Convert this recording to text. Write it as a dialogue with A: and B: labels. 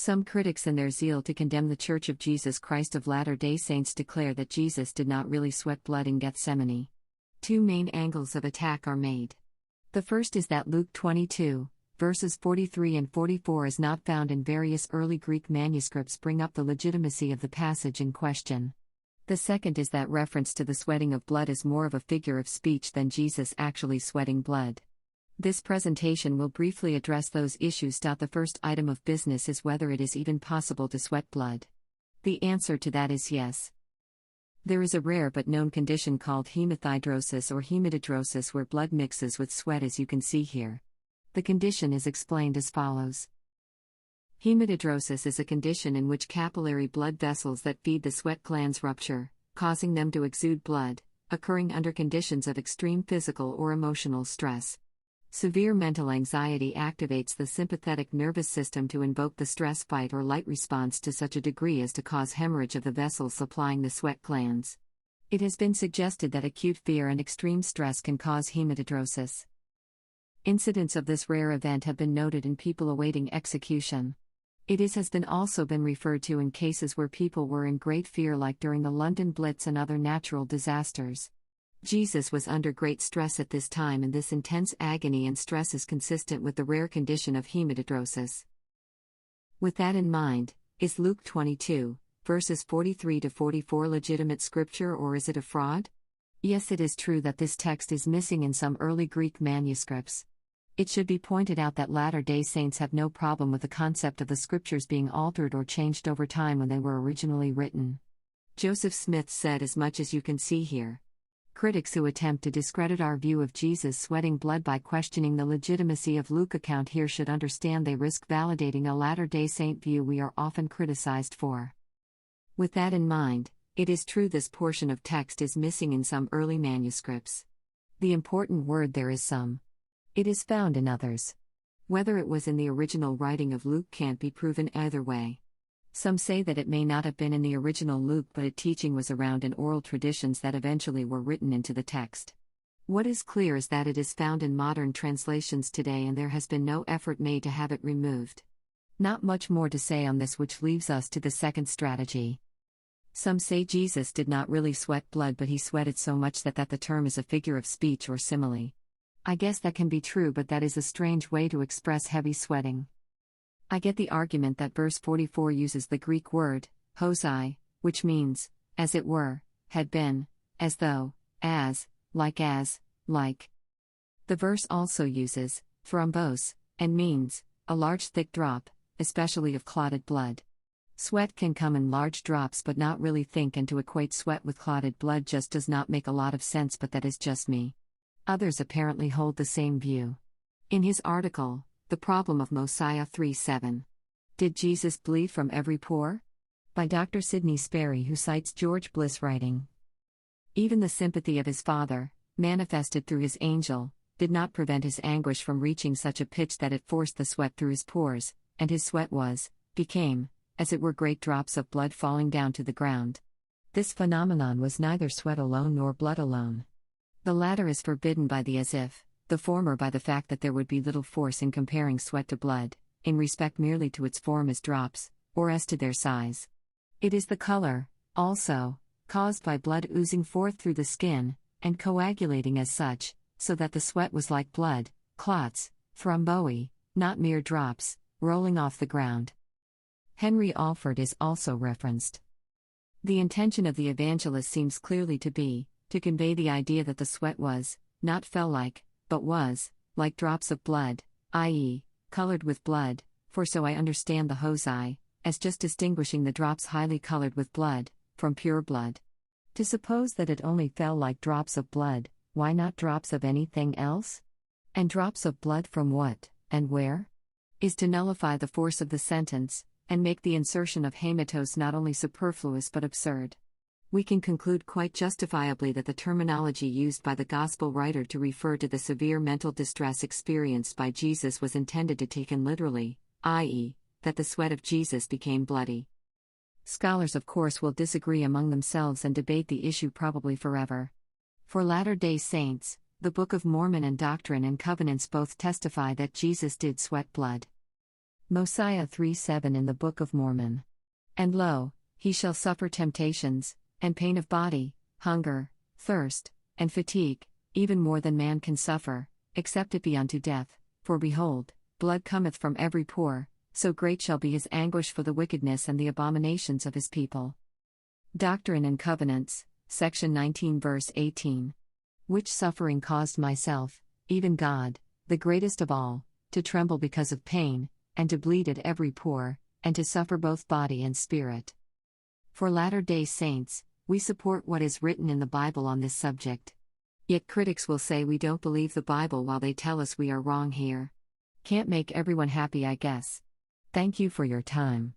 A: Some critics, in their zeal to condemn the Church of Jesus Christ of Latter-day Saints, declare that Jesus did not really sweat blood in Gethsemane. Two main angles of attack are made. The first is that Luke 22, verses 43 and 44 is not found in various early Greek manuscripts, bring up the legitimacy of the passage in question. The second is that reference to the sweating of blood is more of a figure of speech than Jesus actually sweating blood. This presentation will briefly address those issues. The first item of business is whether it is even possible to sweat blood. The answer to that is yes. There is a rare but known condition called hematidrosis or hematidrosis where blood mixes with sweat, as you can see here. The condition is explained as follows. Hematidrosis is a condition in which capillary blood vessels that feed the sweat glands rupture, causing them to exude blood, occurring under conditions of extreme physical or emotional stress. Severe mental anxiety activates the sympathetic nervous system to invoke the stress fight or light response to such a degree as to cause hemorrhage of the vessels supplying the sweat glands. It has been suggested that acute fear and extreme stress can cause hematidrosis. Incidents of this rare event have been noted in people awaiting execution. Has also been referred to in cases where people were in great fear, like during the London Blitz and other natural disasters. Jesus was under great stress at this time, and this intense agony and stress is consistent with the rare condition of hematidrosis. With that in mind, is Luke 22, verses 43 to 44 legitimate scripture, or is it a fraud? Yes, it is true that this text is missing in some early Greek manuscripts. It should be pointed out that Latter-day Saints have no problem with the concept of the scriptures being altered or changed over time when they were originally written. Joseph Smith said as much as you can see here. Critics who attempt to discredit our view of Jesus sweating blood by questioning the legitimacy of Luke's account here should understand they risk validating a Latter-day Saint view we are often criticized for. With that in mind, it is true this portion of text is missing in some early manuscripts. The important word there is some. It is found in others. Whether it was in the original writing of Luke can't be proven either way. Some say that it may not have been in the original Luke, but its teaching was around in oral traditions that eventually were written into the text. What is clear is that it is found in modern translations today, and there has been no effort made to have it removed. Not much more to say on this, which leaves us to the second strategy. Some say Jesus did not really sweat blood, but he sweated so much that the term is a figure of speech or simile. I guess that can be true, but that is a strange way to express heavy sweating. I get the argument that verse 44 uses the Greek word, hosai, which means, as it were, had been, as though, as, like. The verse also uses, thrombos, and means, a large thick drop, especially of clotted blood. Sweat can come in large drops but not really thick, and to equate sweat with clotted blood just does not make a lot of sense, but that is just me. Others apparently hold the same view. In his article, The Problem of Mosiah 3:7. Did Jesus bleed from every pore? By Dr. Sidney Sperry, who cites George Bliss, writing, even the sympathy of his Father, manifested through his angel, did not prevent his anguish from reaching such a pitch that it forced the sweat through his pores, and his sweat became, as it were, great drops of blood falling down to the ground. This phenomenon was neither sweat alone nor blood alone. The latter is forbidden by the as if, the former by the fact that there would be little force in comparing sweat to blood, in respect merely to its form as drops, or as to their size. It is the color, also, caused by blood oozing forth through the skin, and coagulating as such, so that the sweat was like blood, clots, thromboi, not mere drops, rolling off the ground. Henry Alford is also referenced. The intention of the evangelist seems clearly to be, to convey the idea that the sweat was, not fell like, but was, like drops of blood, i.e., colored with blood, for so I understand the hosai, as just distinguishing the drops highly colored with blood, from pure blood. To suppose that it only fell like drops of blood, why not drops of anything else? And drops of blood from what, and where? Is to nullify the force of the sentence, and make the insertion of hematos not only superfluous but absurd. We can conclude quite justifiably that the terminology used by the Gospel writer to refer to the severe mental distress experienced by Jesus was intended to be taken literally, i.e., that the sweat of Jesus became bloody. Scholars, of course, will disagree among themselves and debate the issue probably forever. For Latter-day Saints, the Book of Mormon and Doctrine and Covenants both testify that Jesus did sweat blood. Mosiah 3:7 in the Book of Mormon. And lo, he shall suffer temptations, and pain of body, hunger, thirst, and fatigue, even more than man can suffer, except it be unto death. For behold, blood cometh from every pore, so great shall be his anguish for the wickedness and the abominations of his people. Doctrine and Covenants, section 19 verse 18. Which suffering caused myself, even God, the greatest of all, to tremble because of pain, and to bleed at every pore, and to suffer both body and spirit. For Latter-day Saints, we support what is written in the Bible on this subject. Yet critics will say we don't believe the Bible while they tell us we are wrong here. Can't make everyone happy, I guess. Thank you for your time.